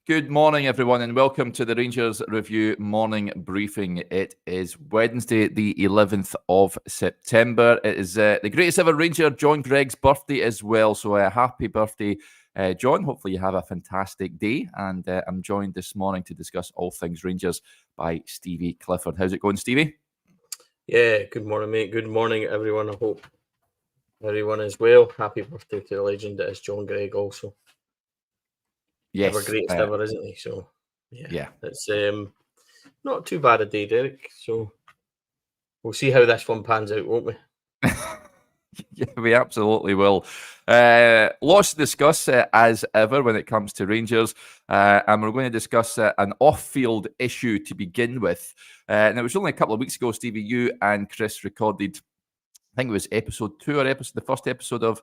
Good morning, everyone, and welcome to the Rangers Review morning briefing. It is Wednesday, the 11th of September. It is the greatest ever Ranger, John Gregg's birthday as well. So happy birthday, John. Hopefully you have a fantastic day. And I'm joined this morning to discuss all things Rangers by Stevie Clifford. How's it going, Stevie? Yeah, good morning, mate. Good morning, everyone. I hope everyone is well. Happy birthday to the legend that is John Gregg also. Yes. Ever greatest ever, isn't he? So, yeah. It's not too bad a day, Derek. So, we'll see how this one pans out, won't we? Yeah, we absolutely will. Lots to discuss as ever when it comes to Rangers, and we're going to discuss an off-field issue to begin with. And it was only a couple of weeks ago, Stevie, you and Chris recorded, I think it was episode 2 or the first episode of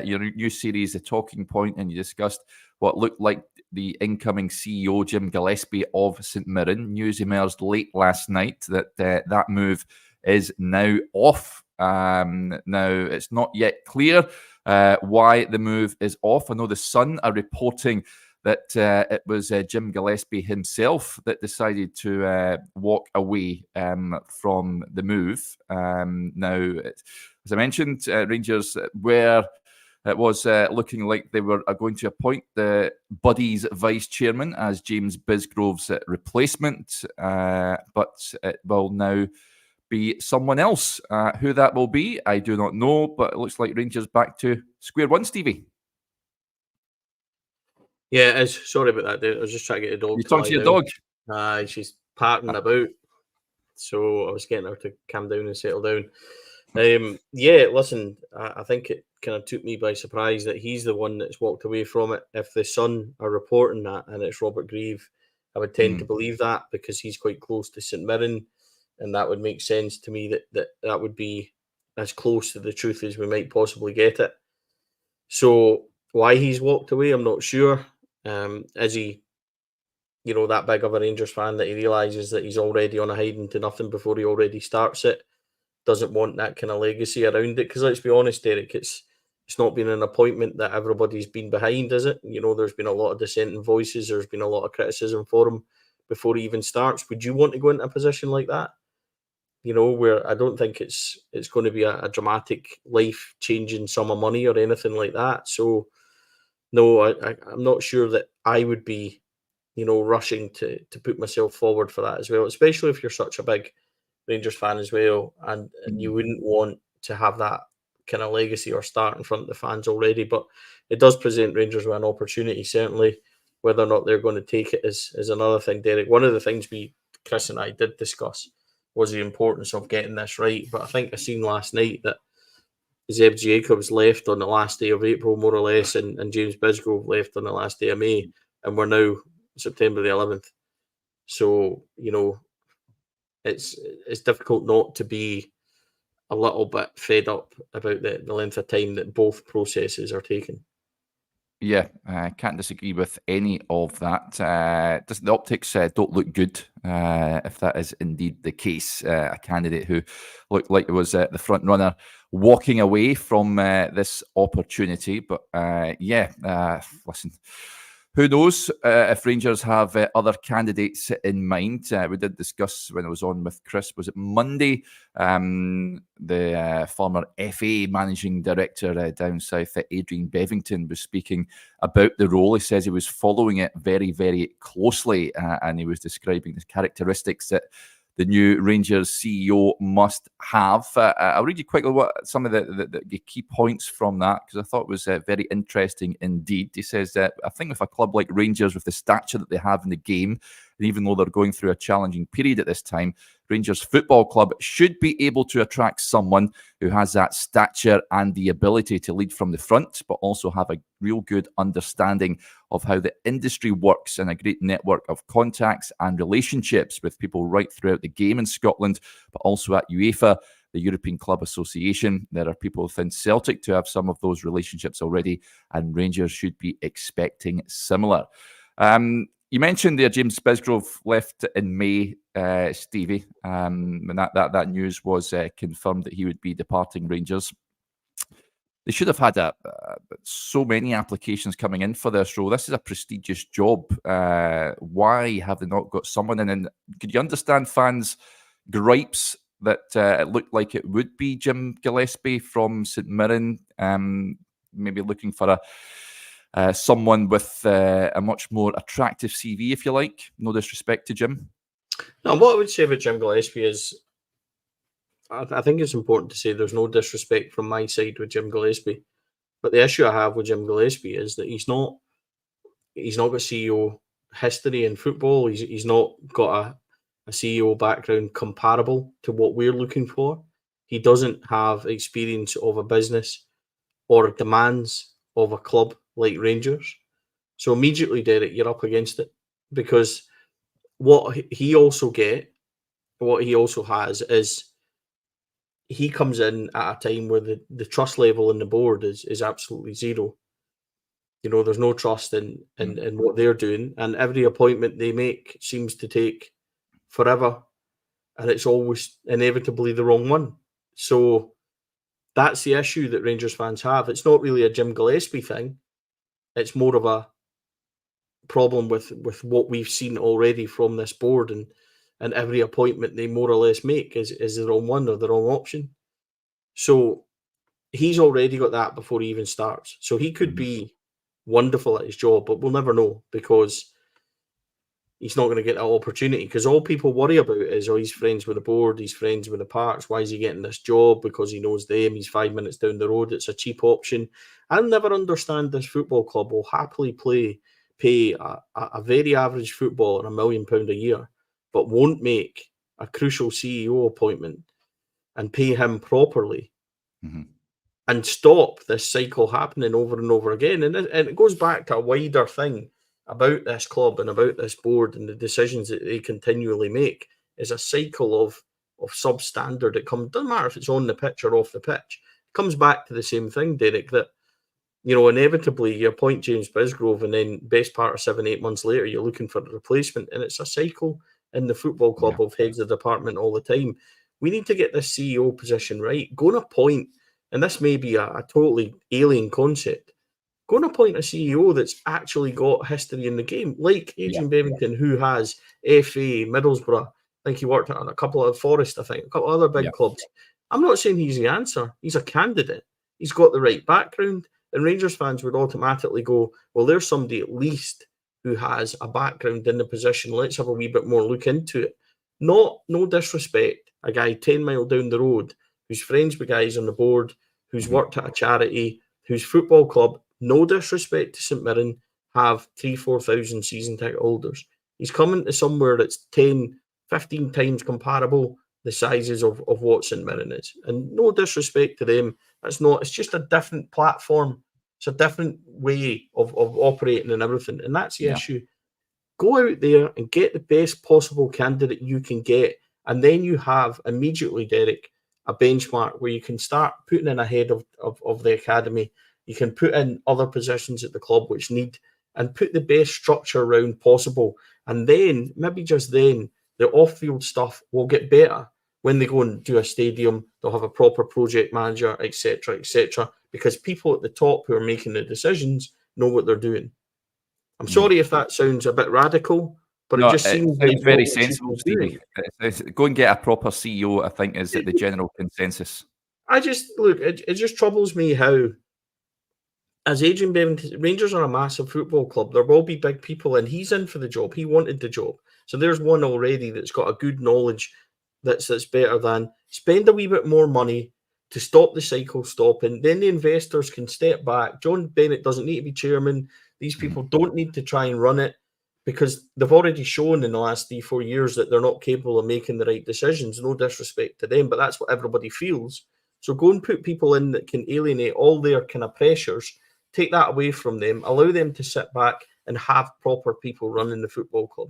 your new series, The Talking Point, and you discussed what looked like the incoming CEO, Jim Gillespie of St Mirren. News emerged late last night that that move is now off. Now, it's not yet clear why the move is off. I know the Sun are reporting that it was Jim Gillespie himself that decided to walk away from the move. Now, as I mentioned, Rangers it was looking like they were going to appoint the Buddies vice chairman as James Bisgrove's replacement, but it will now be someone else. Who that will be, I do not know, but it looks like Rangers back to square one, Stevie. Yeah, it is. Sorry about that, dude. I was just trying to get the dog. You talking to your dog? She's parting about, so I was getting her to calm down and settle down. Yeah, listen, I think it kind of took me by surprise that he's the one that's walked away from it. If the Sun are reporting that and it's Robert Grieve, I would tend to believe that because he's quite close to St Mirren, and that would make sense to me that would be as close to the truth as we might possibly get it. So why he's walked away, I'm not sure. Is he, that big of a Rangers fan that he realises that he's already on a hiding to nothing before he already starts it? Doesn't want that kind of legacy around it, because let's be honest, Derek, it's not been an appointment that everybody's been behind, is it? There's been a lot of dissenting voices, there's been a lot of criticism for him before he even starts. Would you want to go into a position like that? Where I don't think it's going to be a dramatic life-changing sum of money or anything like that. So no, I'm not sure that I would be, rushing to put myself forward for that as well, especially if you're such a big Rangers fan as well, and you wouldn't want to have that kind of legacy or start in front of the fans already. But it does present Rangers with an opportunity, certainly. Whether or not they're going to take it is another thing, Derek. One of the things Chris and I did discuss was the importance of getting this right. But I think I seen last night that Zeb Jacobs left on the last day of April, more or less, and James Bisgrove left on the last day of May, and we're now September the 11th. So, it's difficult not to be a little bit fed up about the length of time that both processes are taking. Yeah, I can't disagree with any of that. The optics don't look good, if that is indeed the case. A candidate who looked like it was the front runner walking away from this opportunity. But listen, who knows if Rangers have other candidates in mind. We did discuss when I was on with Chris, was it Monday? The former FA managing director down south, Adrian Bevington, was speaking about the role. He says he was following it very, very closely, and he was describing the characteristics that the new Rangers CEO must have. I'll read you quickly what some of the key points from that, because I thought it was very interesting indeed. He says that I think with a club like Rangers, with the stature that they have in the game, and even though they're going through a challenging period at this time, Rangers Football Club should be able to attract someone who has that stature and the ability to lead from the front, but also have a real good understanding of how the industry works and a great network of contacts and relationships with people right throughout the game in Scotland, but also at UEFA, the European Club Association. There are people within Celtic to have some of those relationships already, and Rangers should be expecting similar. You mentioned there James Bisgrove left in May, Stevie, when that news was confirmed that he would be departing Rangers. They should have had so many applications coming in for this role. This is a prestigious job. Why have they not got someone in? And could you understand fans' gripes that it looked like it would be Jim Gillespie from St Mirren, maybe looking for someone with a much more attractive CV, if you like? No disrespect to Jim. Now, what I would say about Jim Gillespie is, I think it's important to say there's no disrespect from my side with Jim Gillespie. But the issue I have with Jim Gillespie is that he's not got CEO history in football. He's not got a CEO background comparable to what we're looking for. He doesn't have experience of a business or demands of a club like Rangers. So immediately, Derek, you're up against it, because what he also has is he comes in at a time where the trust level in the board is absolutely zero. You know, there's no trust in what they're doing, and every appointment they make seems to take forever, and it's always inevitably the wrong one. So that's the issue that Rangers fans have. It's not really a Jim Gillespie thing. It's more of a problem with what we've seen already from this board, and every appointment they more or less make is the wrong one or the wrong option. So he's already got that before he even starts. So he could be wonderful at his job, but we'll never know, because he's not going to get that opportunity. Because all people worry about is, oh, he's friends with the board, he's friends with the Parks. Why is he getting this job? Because he knows them. He's 5 minutes down the road. It's a cheap option. I'll never understand this football club will happily pay a very average footballer £1 million a year, but won't make a crucial CEO appointment and pay him properly. And stop this cycle happening over and over again. And it goes back to a wider thing about this club and about this board and the decisions that they continually make. Is a cycle of substandard. It doesn't matter if it's on the pitch or off the pitch. It comes back to the same thing, Derek, that, you know, inevitably you appoint James Bisgrove, and then best part of 7-8 months later, you're looking for a replacement. And it's a cycle in the football club of heads of department all the time. We need to get this CEO position right. Go and appoint, and this may be a totally alien concept, go and appoint a CEO that's actually got history in the game, like Adrian Bevington, who has FA, Middlesbrough. I think he worked at a couple of Forest, a couple of other big clubs. I'm not saying he's the answer. He's a candidate. He's got the right background. And Rangers fans would automatically go, well, there's somebody at least who has a background in the position. Let's have a wee bit more look into it. No disrespect. A guy 10 mile down the road who's friends with guys on the board, who's worked at a charity, whose football club, no disrespect to St Mirren, have 3,000-4,000 season ticket holders. He's coming to somewhere that's 10, 15 times comparable the sizes of what St Mirren is. And no disrespect to them. It's just a different platform. It's a different way of operating and everything. And that's the issue. Go out there and get the best possible candidate you can get. And then you have immediately, Derek, a benchmark where you can start putting in ahead of the academy. You can put in other positions at the club which need, and put the best structure around possible. And then, maybe just then, the off-field stuff will get better when they go and do a stadium. They'll have a proper project manager, etc., because people at the top who are making the decisions know what they're doing. I'm sorry if that sounds a bit radical, but it just seems like very sensible, Stevie. Go and get a proper CEO, I think, is the general consensus. It just troubles me how, as Adrian Bevington, Rangers are a massive football club. There will be big people, and he's in for the job. He wanted the job. So there's one already that's got a good knowledge that's better than spend a wee bit more money to stop the cycle stopping. Then the investors can step back. John Bennett doesn't need to be chairman. These people don't need to try and run it, because they've already shown in the last 3-4 years that they're not capable of making the right decisions. No disrespect to them, but that's what everybody feels. So go and put people in that can alienate all their kind of pressures, take that away from them, allow them to sit back and have proper people running the football club.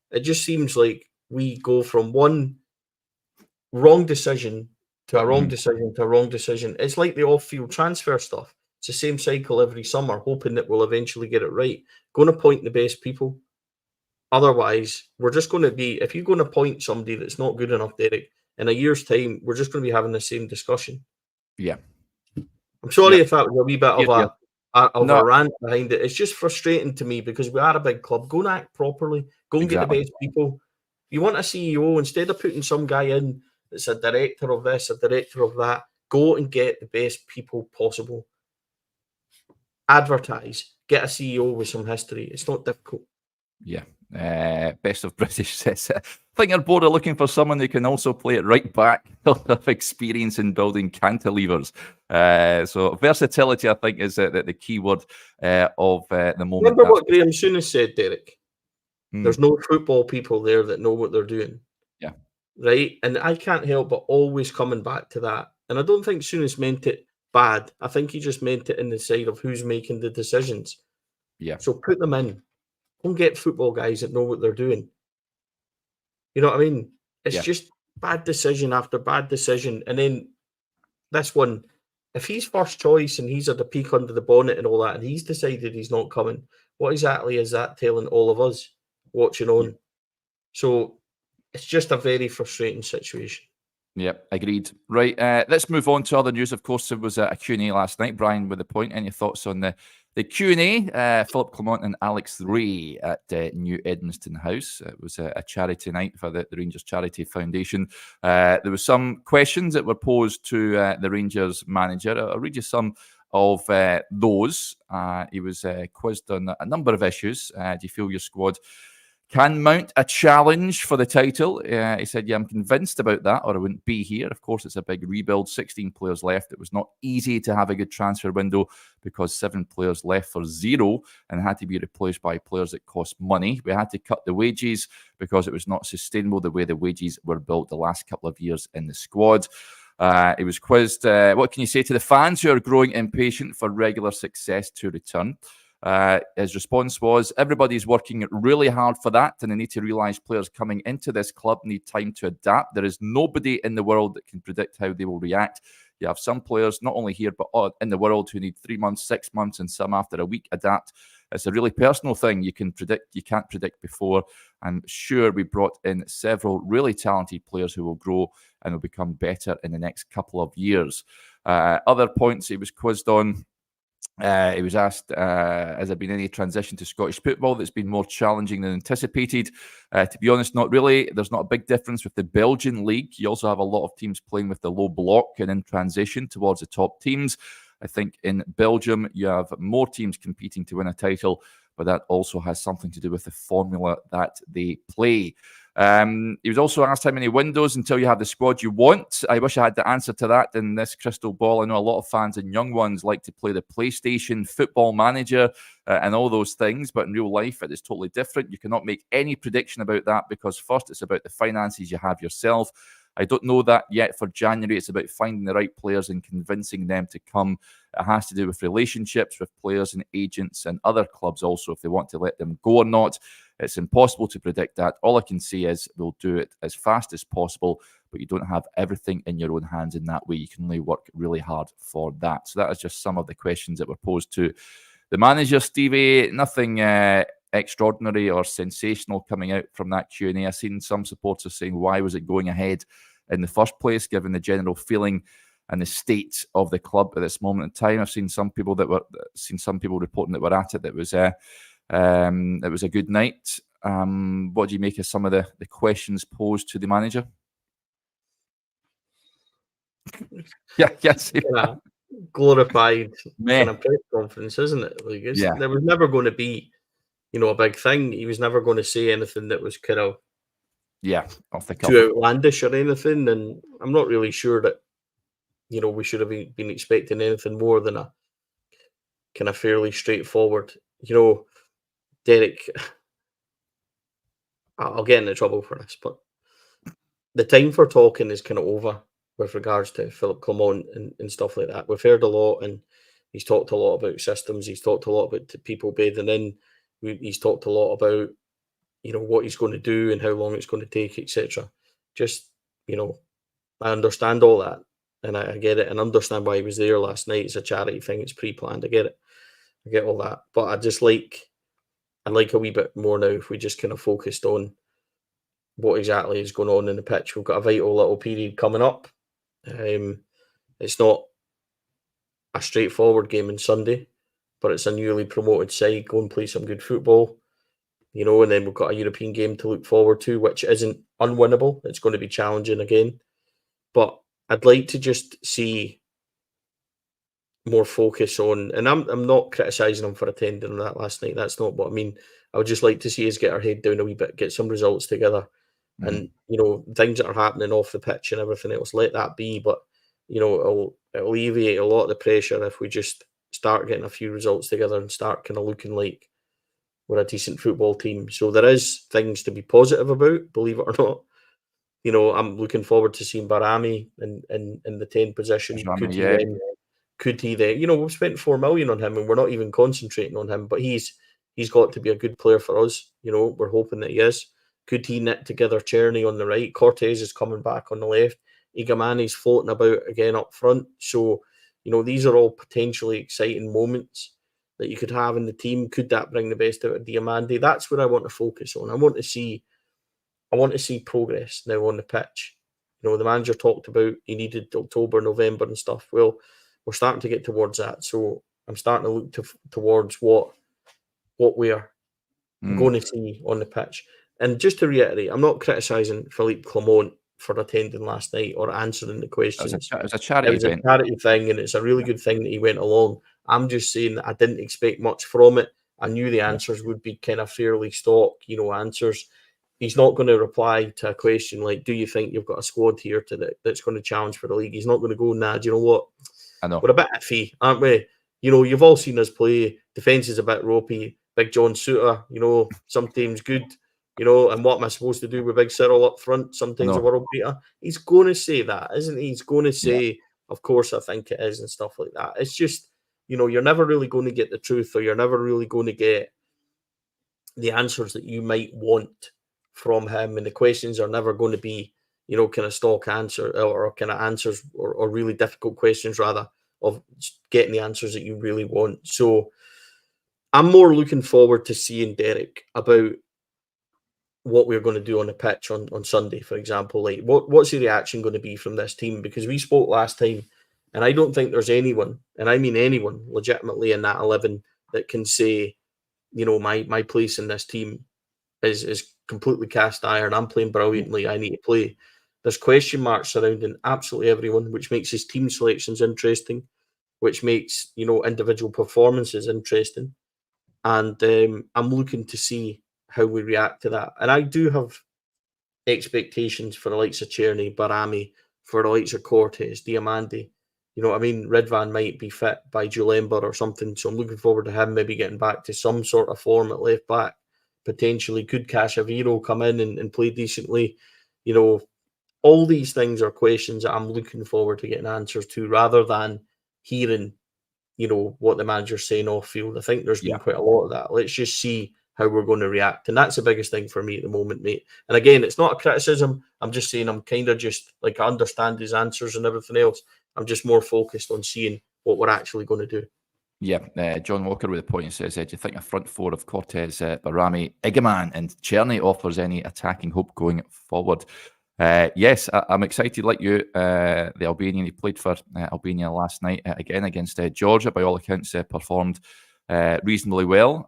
It just seems like we go from one wrong decision to a wrong decision to a wrong decision. It's like the off-field transfer stuff. It's the same cycle every summer, hoping that we'll eventually get it right. Go and appoint the best people. Otherwise, we're just going to be, if you're going to appoint somebody that's not good enough, Derek, in a year's time, we're just going to be having the same discussion. Yeah. I'm sorry Yep. if that was a wee bit of Yeah. a rant behind it. It's just frustrating to me because we are a big club. Go and act properly. Go and get the Exactly. best people. You want a CEO, instead of putting some guy in that's a director of this, a director of that, go and get the best people possible. Advertise. Get a CEO with some history. It's not difficult. Yeah. Best of British says, I think our board are looking for someone who can also play it right back, of experience in building cantilevers. So versatility, I think, is the key word of the moment. Remember what Graham Souness said, Derek? Mm. There's no football people there that know what they're doing. Yeah. Right? And I can't help but always coming back to that. And I don't think Souness meant it bad. I think he just meant it in the side of who's making the decisions. Yeah. So put them in. Don't get football guys that know what they're doing. You know what I mean? It's just bad decision after bad decision. And then this one, if he's first choice and he's had a peek under the bonnet and all that, and he's decided he's not coming, what exactly is that telling all of us watching on? So it's just a very frustrating situation. Yep, agreed. Right, let's move on to other news. Of course, there was a Q&A last night. Brian, with the point, any thoughts on the Q&A? Philip Clement and Alex Ray at New Edmiston House. It was a charity night for the Rangers Charity Foundation. There were some questions that were posed to the Rangers manager. I'll read you some of those. He was quizzed on a number of issues. Do you feel your squad can mount a challenge for the title? He said, yeah, I'm convinced about that, or I wouldn't be here. Of course, it's a big rebuild, 16 players left. It was not easy to have a good transfer window because 7 players left for 0 and had to be replaced by players that cost money. We had to cut the wages because it was not sustainable the way the wages were built the last couple of years in the squad. He was quizzed, what can you say to the fans who are growing impatient for regular success to return? His response was, everybody's working really hard for that, and they need to realise players coming into this club need time to adapt. There is nobody in the world that can predict how they will react. You have some players, not only here, but in the world, who need 3 months, 6 months, and some after a week adapt. It's a really personal thing. You can't predict before. I'm sure we brought in several really talented players who will grow and will become better in the next couple of years. Other points he was quizzed on. He was asked, has there been any transition to Scottish football that's been more challenging than anticipated? To be honest, not really. There's not a big difference with the Belgian league. You also have a lot of teams playing with the low block and in transition towards the top teams. I think in Belgium, you have more teams competing to win a title, but that also has something to do with the formula that they play. He was also asked how many windows until you have the squad you want. I wish I had the answer to that in this crystal ball. I know a lot of fans and young ones like to play the PlayStation, Football Manager, and all those things, but in real life it is totally different. You cannot make any prediction about that because first it's about the finances you have yourself. I don't know that yet for January. It's about finding the right players and convincing them to come. It has to do with relationships with players and agents and other clubs also, if they want to let them go or not. It's impossible to predict that. All I can say is we'll do it as fast as possible, but you don't have everything in your own hands in that way. You can only work really hard for that. So that is just some of the questions that were posed to the manager, Stevie. Nothing extraordinary or sensational coming out from that Q&A. I've seen some supporters saying, why was it going ahead in the first place, given the general feeling and the state of the club at this moment in time? I've seen some people reporting that were at it. That it was a good night. What do you make of some of the questions posed to the manager? Yes. Glorified kind of press conference, isn't it? Like, there was never going to be, a big thing. He was never going to say anything that was kind of off the cuff, too outlandish or anything. And I'm not really sure that we should have been expecting anything more than a kind of fairly straightforward. Derek, I'll get into trouble for this, but the time for talking is kind of over with regards to Philip Clement and stuff like that. We've heard a lot, and he's talked a lot about systems. He's talked a lot about people bedding in. He's talked a lot about, what he's going to do and how long it's going to take, etc. Just, I understand all that, and I get it, and understand why he was there last night. It's a charity thing. It's pre-planned. I get it. I get all that. But I'd like a wee bit more now if we just kind of focused on what exactly is going on in the pitch. We've got a vital little period coming up. It's not a straightforward game on Sunday, but it's a newly promoted side. Go and play some good football, and then we've got a European game to look forward to, which isn't unwinnable. It's going to be challenging again. But I'd like to just see more focus on, and I'm not criticising him for attending that last night. That's not what I mean. I would just like to see us get our head down a wee bit, get some results together, and things that are happening off the pitch and everything else. Let that be, but it'll alleviate a lot of the pressure if we just start getting a few results together and start kind of looking like we're a decent football team. So there is things to be positive about, believe it or not. I'm looking forward to seeing Barami in the 10 position. Could he then, we've spent 4 million on him and we're not even concentrating on him, but he's got to be a good player for us. We're hoping that he is. Could he knit together Czerny on the right? Cortez is coming back on the left. Igamani's floating about again up front. So, these are all potentially exciting moments that you could have in the team. Could that bring the best out of Diamande? That's what I want to focus on. I want to see progress now on the pitch. The manager talked about he needed October, November and stuff. Well, we're starting to get towards that. So I'm starting to look towards what we're going to see on the pitch. And just to reiterate, I'm not criticising Philippe Clement for attending last night or answering the questions. It was a charity event. A charity thing, and it's a really good thing that he went along. I'm just saying that I didn't expect much from it. I knew the answers would be kind of fairly stock, answers. He's not going to reply to a question like, do you think you've got a squad here that's going to challenge for the league? He's not going to go, nah, do you know what? I know. We're a bit iffy, aren't we? You've all seen us play. Defence is a bit ropey. Big John Suter, sometimes good, and what am I supposed to do with Big Cyril up front? Sometimes a world beater. He's going to say that, isn't he? He's going to say, of course, I think it is and stuff like that. It's just, you're never really going to get the truth, or you're never really going to get the answers that you might want from him. And the questions are never going to be, kind of stock answer or kind of answers or really difficult questions, rather, of getting the answers that you really want. So I'm more looking forward to seeing Derek about what we're going to do on the pitch on Sunday, for example. Like, what's the reaction going to be from this team? Because we spoke last time, and I don't think there's anyone, and I mean anyone, legitimately in that 11 that can say, my place in this team is completely cast iron. I'm playing brilliantly. I need to play. There's question marks surrounding absolutely everyone, which makes his team selections interesting, which makes, individual performances interesting. And I'm looking to see how we react to that. And I do have expectations for the likes of Czerny, Barami, for the likes of Cortez, Diamande. Ridvan might be fit by Julember or something. So I'm looking forward to him maybe getting back to some sort of form at left back. Potentially could Cashaviro come in and play decently. All these things are questions that I'm looking forward to getting answers to, rather than hearing, what the manager's saying off field. I think there's been quite a lot of that. Let's just see how we're going to react. And that's the biggest thing for me at the moment, mate. And again, it's not a criticism. I'm just saying I'm kind of just like, I understand his answers and everything else. I'm just more focused on seeing what we're actually going to do. Yeah, John Walker with a point says, do you think a front four of Cortez, Barami, Igaman and Czerny offers any attacking hope going forward? Yes, I'm excited like you. The Albanian, he played for Albania last night again against Georgia. By all accounts, performed reasonably well.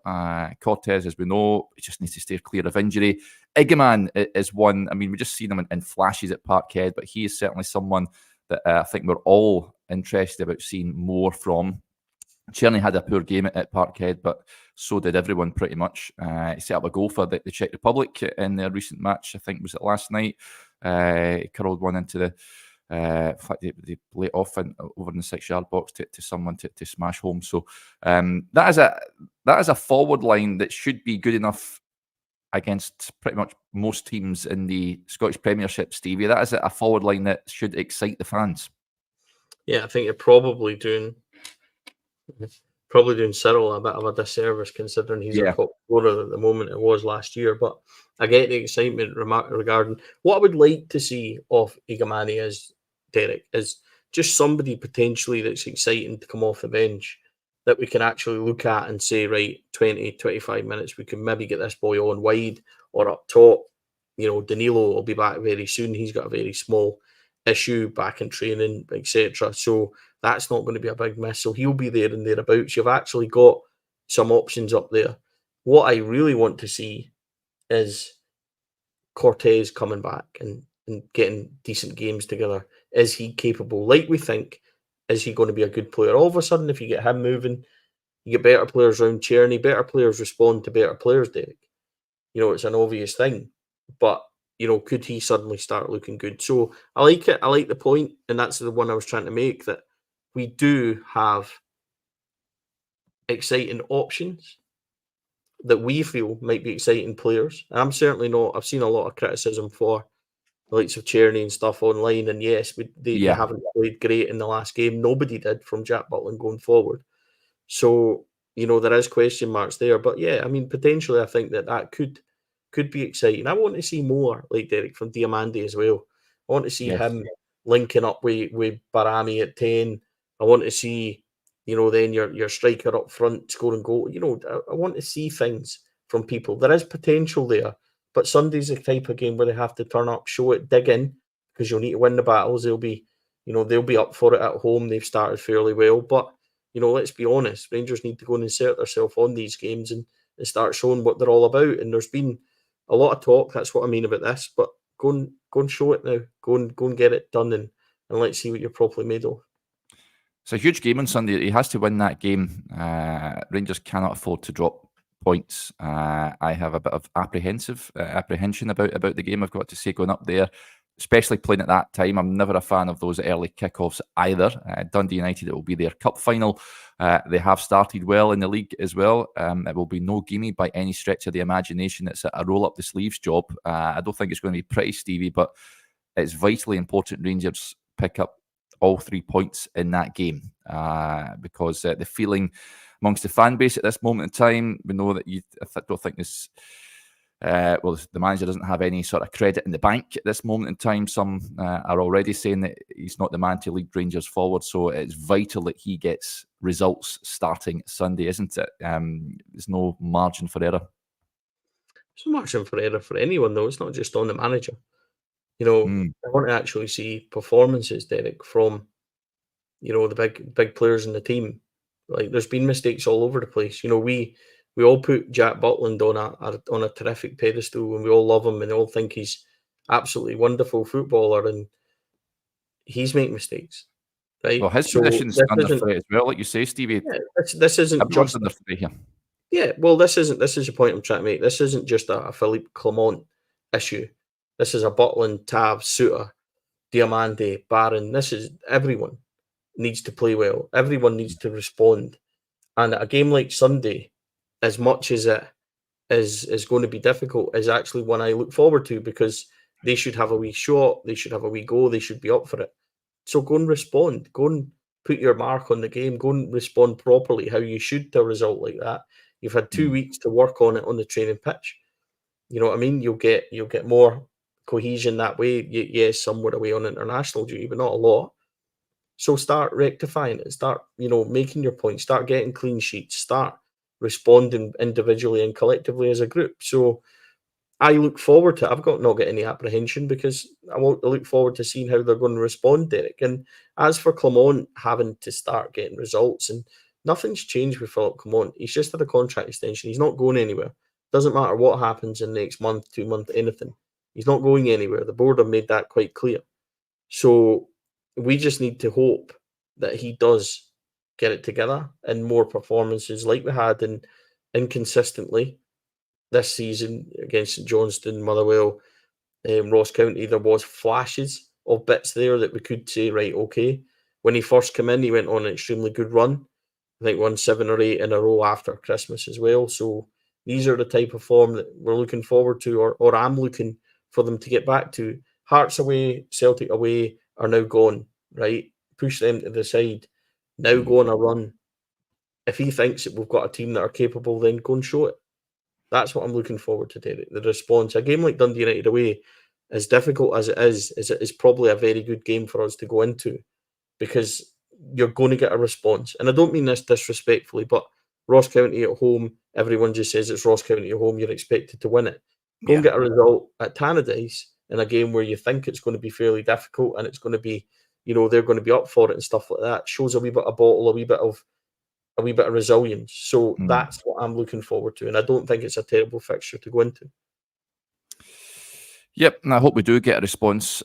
Cortez, as we know, he just needs to stay clear of injury. Igaman is one, we just seen him in flashes at Parkhead, but he is certainly someone that I think we're all interested about seeing more from. Czerny had a poor game at Parkhead, but so did everyone pretty much. He set up a goal for the Czech Republic in their recent match. I think was it last night. He curled one into the. In fact, they play it off over in the 6-yard box to someone to smash home. So that is a forward line that should be good enough against pretty much most teams in the Scottish Premiership. Stevie, that is a forward line that should excite the fans. Yeah, I think you're probably doing Cyril a bit of a disservice, considering he's a top scorer at the moment. It was last year, but I get the excitement regarding what I would like to see of Igamani as Derek is just somebody potentially that's exciting to come off the bench that we can actually look at and say, right, 20, 25 minutes, we can maybe get this boy on wide or up top. Danilo will be back very soon. He's got a very small issue back in training, etc. So That's not going to be a big miss. So he'll be there and thereabouts. You've actually got some options up there. What I really want to see is Cortez coming back and getting decent games together. Is he capable? Like we think, is he going to be a good player? All of a sudden, if you get him moving, you get better players around Tierney, better players respond to better players, Derek. It's an obvious thing. But, could he suddenly start looking good? So I like it. I like the point, and that's the one I was trying to make, that we do have exciting options that we feel might be exciting players. And I'm certainly not. I've seen a lot of criticism for the likes of Tierney and stuff online, and yes, they haven't played great in the last game. Nobody did from Jack Butland going forward. So, there is question marks there. But yeah, I mean, potentially I think that could be exciting. I want to see more, like Derek, from Diamande as well. I want to see him linking up with Barami at 10. I want to see, then your striker up front scoring goal. I want to see things from people. There is potential there, but Sunday's the type of game where they have to turn up, show it, dig in, because you'll need to win the battles. They'll be up for it at home. They've started fairly well, but let's be honest, Rangers need to go and insert themselves on these games and start showing what they're all about. And there's been a lot of talk. That's what I mean about this. But go and show it now. Go and get it done, and let's see what you're properly made of. It's a huge game on Sunday. He has to win that game. Rangers cannot afford to drop points. I have a bit of apprehension about the game, I've got to say, going up there, especially playing at that time. I'm never a fan of those early kickoffs either. Dundee United, it will be their cup final. They have started well in the league as well. It will be no gimme by any stretch of the imagination. It's a roll up the sleeves job. I don't think it's going to be pretty, Stevie, but it's vitally important Rangers pick up all 3 points in that game, because the feeling amongst the fan base at this moment in time, we know that I don't think this. The manager doesn't have any sort of credit in the bank at this moment in time. Some are already saying that he's not the man to lead Rangers forward. So it's vital that he gets results starting Sunday, isn't it? There's no margin for error. There's no margin for error for anyone, though. It's not just on the manager. I want to actually see performances, Derek, from the big players in the team. Like, there's been mistakes all over the place. We all put Jack Butland on a terrific pedestal, and we all love him, and we all think he's absolutely wonderful footballer, and he's making mistakes, right? Well, his position's under threat as well, like you say, Stevie. Yeah, this isn't just under threat here. Yeah, well, this is the point I'm trying to make. This isn't just a Philippe Clement issue. This is a Butland, Tav, Suter, Diamande, Barron. This is everyone needs to play well. Everyone needs to respond. And a game like Sunday, as much as it is going to be difficult, is actually one I look forward to, because they should have a wee shot, they should have a wee go, they should be up for it. So go and respond. Go and put your mark on the game. Go and respond properly how you should to a result like that. You've had 2 weeks to work on it on the training pitch. You know what I mean? You'll get more cohesion that way. Yes, some were away on international duty, but not a lot. So start rectifying it. Start, making your point. Start getting clean sheets. Start responding individually and collectively as a group. So I look forward to it. I've not got any apprehension, because I look forward to seeing how they're going to respond, Derek. And as for Clement having to start getting results, and nothing's changed with Philippe Clement. He's just had a contract extension. He's not going anywhere. Doesn't matter what happens in the next month, 2 months, anything. He's not going anywhere. The board have made that quite clear. So we just need to hope that he does get it together and more performances like we had inconsistently this season against Johnstone, Motherwell, Ross County. There was flashes of bits there that we could say, right, okay. When he first came in, he went on an extremely good run. I think won 7 or 8 in a row after Christmas as well. So these are the type of form that we're looking forward to, or I'm looking for them to get back to. Hearts away, Celtic away are now gone, right? Push them to the side. Now go on a run. If he thinks that we've got a team that are capable, then go and show it. That's what I'm looking forward to, Derek. The response. A game like Dundee United away, as difficult as it is probably a very good game for us to go into, because you're going to get a response. And I don't mean this disrespectfully, but Ross County at home, everyone just says it's Ross County at home, you're expected to win it. Go and get a result at Tannadice in a game where you think it's going to be fairly difficult and it's going to be they're going to be up for it and stuff like that. Shows a wee bit of bottle, a wee bit of resilience. So that's what I'm looking forward to, and I don't think it's a terrible fixture to go into. Yep, and I hope we do get a response.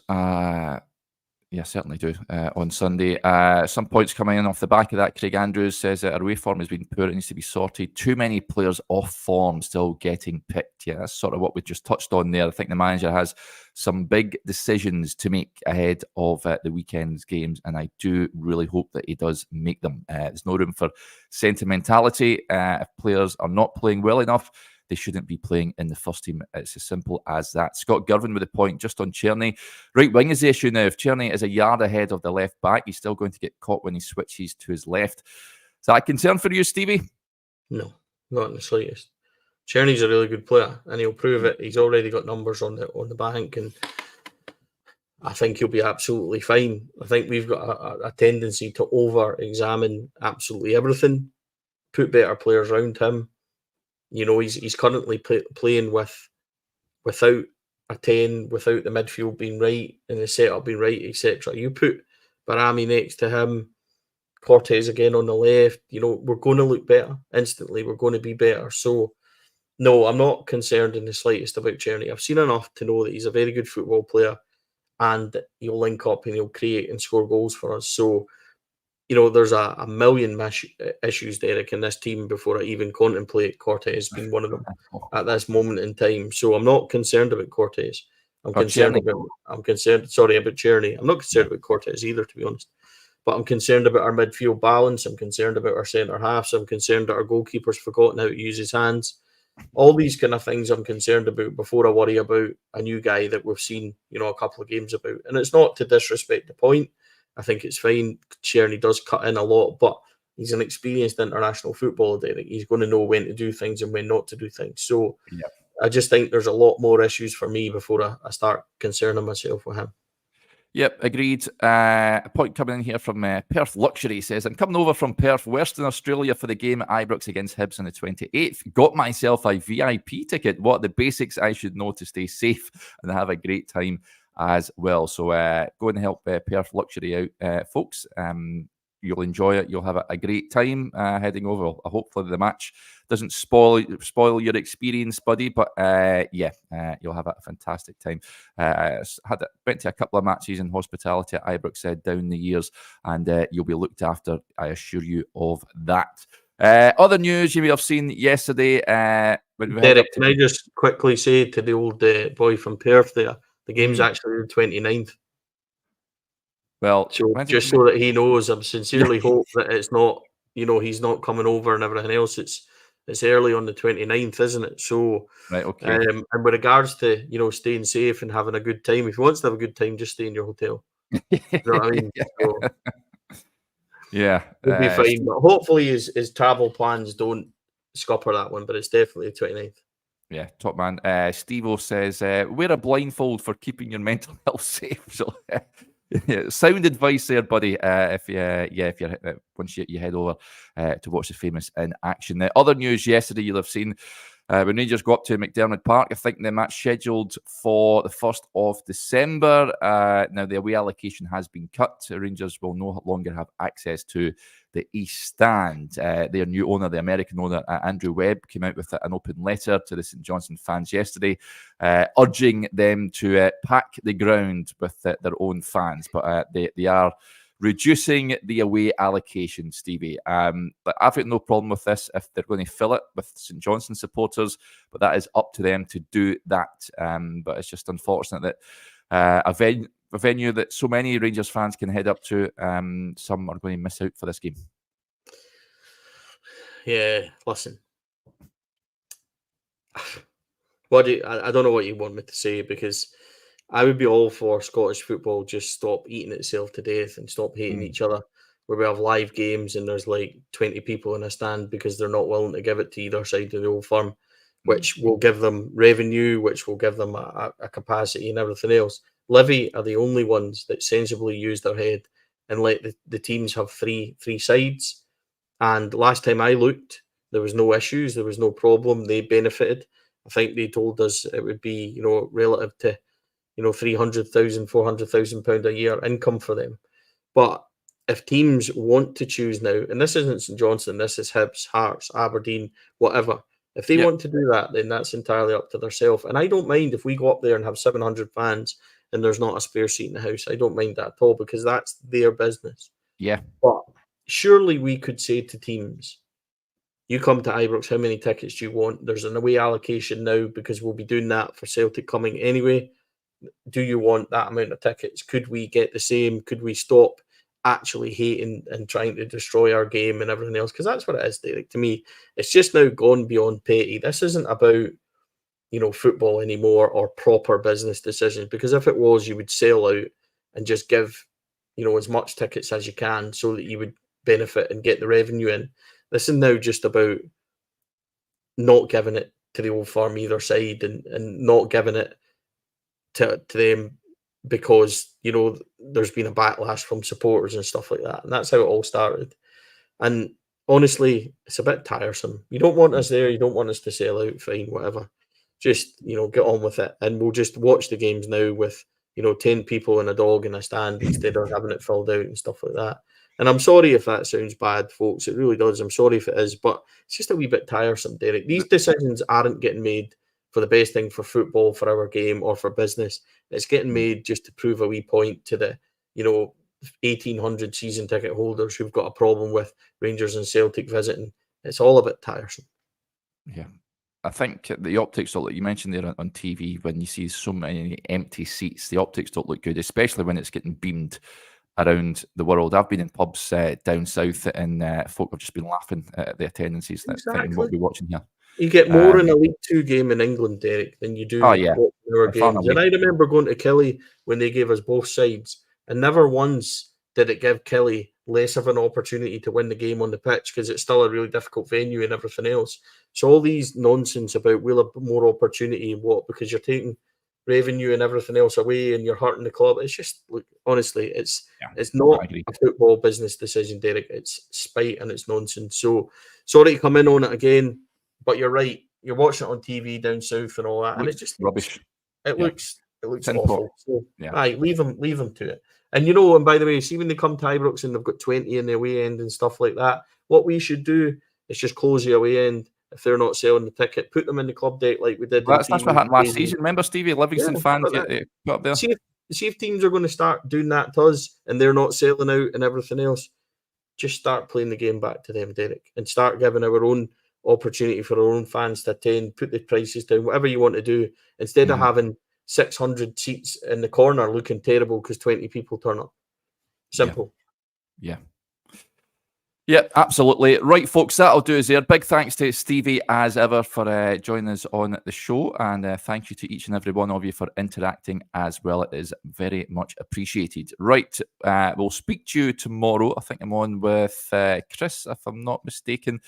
Yeah, certainly do on Sunday. Some points coming in off the back of that. Craig Andrews says that our away form has been poor. It needs to be sorted. Too many players off form still getting picked. Yeah, that's sort of what we just touched on there. I think the manager has some big decisions to make ahead of the weekend's games, and I do really hope that he does make them. There's no room for sentimentality. If players are not playing well enough, they shouldn't be playing in the first team. It's as simple as that. Scott Girvin with a point just on Tierney. Right wing is the issue now. If Tierney is a yard ahead of the left back, he's still going to get caught when he switches to his left. Is that a concern for you, Stevie? No, not in the slightest. Tierney's a really good player, and he'll prove it. He's already got numbers on the bank, and I think he'll be absolutely fine. I think we've got a tendency to over-examine absolutely everything, put better players around him. He's currently playing without a 10, without the midfield being right and the setup being right, etc. You put Barami next to him, Cortez again on the left, we're going to look better instantly. We're going to be better. So, no, I'm not concerned in the slightest about Tierney. I've seen enough to know that he's a very good football player and he'll link up and he'll create and score goals for us. So, there's a million issues, Derek, in this team before I even contemplate Cortez being one of them at this moment in time. So I'm not concerned about Cortez. I'm concerned about Tierney. I'm not concerned about Cortez either, to be honest. But I'm concerned about our midfield balance. I'm concerned about our centre halves. I'm concerned that our goalkeeper's forgotten how to use his hands. All these kind of things I'm concerned about before I worry about a new guy that we've seen, a couple of games about. And it's not to disrespect the point. I think it's fine. Tierney does cut in a lot, but he's an experienced international footballer, Derek. He's going to know when to do things and when not to do things. So I just think there's a lot more issues for me before I start concerning myself with him. Yep, agreed. A point coming in here from Perth Luxury says, I'm coming over from Perth, Western Australia for the game at Ibrox against Hibs on the 28th. Got myself a VIP ticket. What are the basics I should know to stay safe and have a great time as well? So go and help Perth Luxury out, folks. You'll enjoy it. You'll have a great time heading over. Hopefully the match doesn't spoil your experience, buddy. But you'll have a fantastic time. Went to a couple of matches in hospitality at Ibrox down the years, and you'll be looked after, I assure you of that. Other news you may have seen yesterday. Derek, can I just quickly say to the old boy from Perth there, the game's actually the 29th. Well, just so that he knows, I sincerely hope that it's not, he's not coming over and everything else. It's early on the 29th, isn't it? So, right, okay. And with regards to, staying safe and having a good time, if he wants to have a good time, just stay in your hotel. You know what I mean? So, we'll be fine. But hopefully his travel plans don't scupper that one, but it's definitely the 29th. Yeah, top man. Steve-O says, wear a blindfold for keeping your mental health safe. So, sound advice there, buddy. If you're once you head over to watch the famous in action. The other news yesterday you'll have seen when Rangers go up to McDermott Park. I think the match scheduled for the 1st of December. Now the away allocation has been cut. Rangers will no longer have access to the East Stand. Their new owner, the American owner, Andrew Webb, came out with an open letter to the St Johnstone fans yesterday, urging them to pack the ground with their own fans. But they are reducing the away allocation, Stevie. But I've got no problem with this if they're going to fill it with St Johnstone supporters, but that is up to them to do that. But it's just unfortunate that a venue that so many Rangers fans can head up to, some are going to miss out for this game. Yeah, listen. I don't know what you want me to say, because I would be all for Scottish football just stop eating itself to death and stop hating each other, where we have live games and there's like 20 people in a stand because they're not willing to give it to either side of the old firm, which will give them revenue, which will give them a capacity and everything else. Livy are the only ones that sensibly use their head and let the teams have three sides. And last time I looked, there was no issues, there was no problem. They benefited. I think they told us it would be, relative to, 300,000, 400,000 pound a year income for them. But if teams want to choose now, and this isn't St Johnstone, this is Hibs, Hearts, Aberdeen, whatever. If they want to do that, then that's entirely up to themselves. And I don't mind if we go up there and have 700 fans and there's not a spare seat in the house. I don't mind that at all, because that's their business. Yeah. But surely we could say to teams, you come to Ibrox, how many tickets do you want? There's an away allocation now, because we'll be doing that for Celtic coming anyway. Do you want that amount of tickets? Could we get the same? Could we stop actually hating and trying to destroy our game and everything else? Because that's what it is, Derek. To me, it's just now gone beyond petty. This isn't about, football anymore, or proper business decisions. Because if it was, you would sell out and just give, as much tickets as you can, so that you would benefit and get the revenue in. This is now just about not giving it to the Old Firm either side, and not giving it to them because, there's been a backlash from supporters and stuff like that. And that's how it all started. And honestly, it's a bit tiresome. You don't want us there. You don't want us to sell out. Fine, whatever. Just, get on with it. And we'll just watch the games now with, 10 people and a dog in a stand instead of having it filled out and stuff like that. And I'm sorry if that sounds bad, folks. It really does. I'm sorry if it is. But it's just a wee bit tiresome, Derek. These decisions aren't getting made for the best thing for football, for our game, or for business. It's getting made just to prove a wee point to the, 1,800 season ticket holders who've got a problem with Rangers and Celtic visiting. It's all a bit tiresome. Yeah. I think the optics don't look, you mentioned there on TV, when you see so many empty seats, the optics don't look good, especially when it's getting beamed around the world. I've been in pubs down south, and folk have just been laughing at the attendances, thinking, what are we watching here? You get more in a League Two game in England, Derek, than you do watching our games. And I remember going to Killie when they gave us both sides, and never once did it give Killie less of an opportunity to win the game on the pitch, because it's still a really difficult venue and everything else. So all these nonsense about we'll have more opportunity, because you're taking revenue and everything else away and you're hurting the club. It's just, look, honestly, it's not a football business decision, Derek. It's spite and it's nonsense. So sorry to come in on it again, but you're right. You're watching it on TV down south and all that, and it's just rubbish. It looks awful. So, leave them to it. And and by the way, see when they come to Ibrox and they've got 20 in the away end and stuff like that, what we should do is just close the away end. If they're not selling the ticket, put them in the club deck like we did. That's what happened last season. Remember, Stevie, Livingston fans put up there. See if teams are going to start doing that to us and they're not selling out and everything else, just start playing the game back to them, Derek, and start giving our own opportunity for our own fans to attend, put the prices down, whatever you want to do, instead of having 600 seats in the corner looking terrible because 20 people turn up. Simple. Yeah, absolutely. Right, folks, that'll do us there. Big thanks to Stevie, as ever, for joining us on the show. And thank you to each and every one of you for interacting as well. It is very much appreciated. Right, we'll speak to you tomorrow. I think I'm on with Chris, if I'm not mistaken.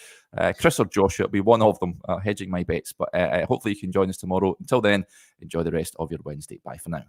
Chris or Joshua, it'll be one of them, hedging my bets. But hopefully you can join us tomorrow. Until then, enjoy the rest of your Wednesday. Bye for now.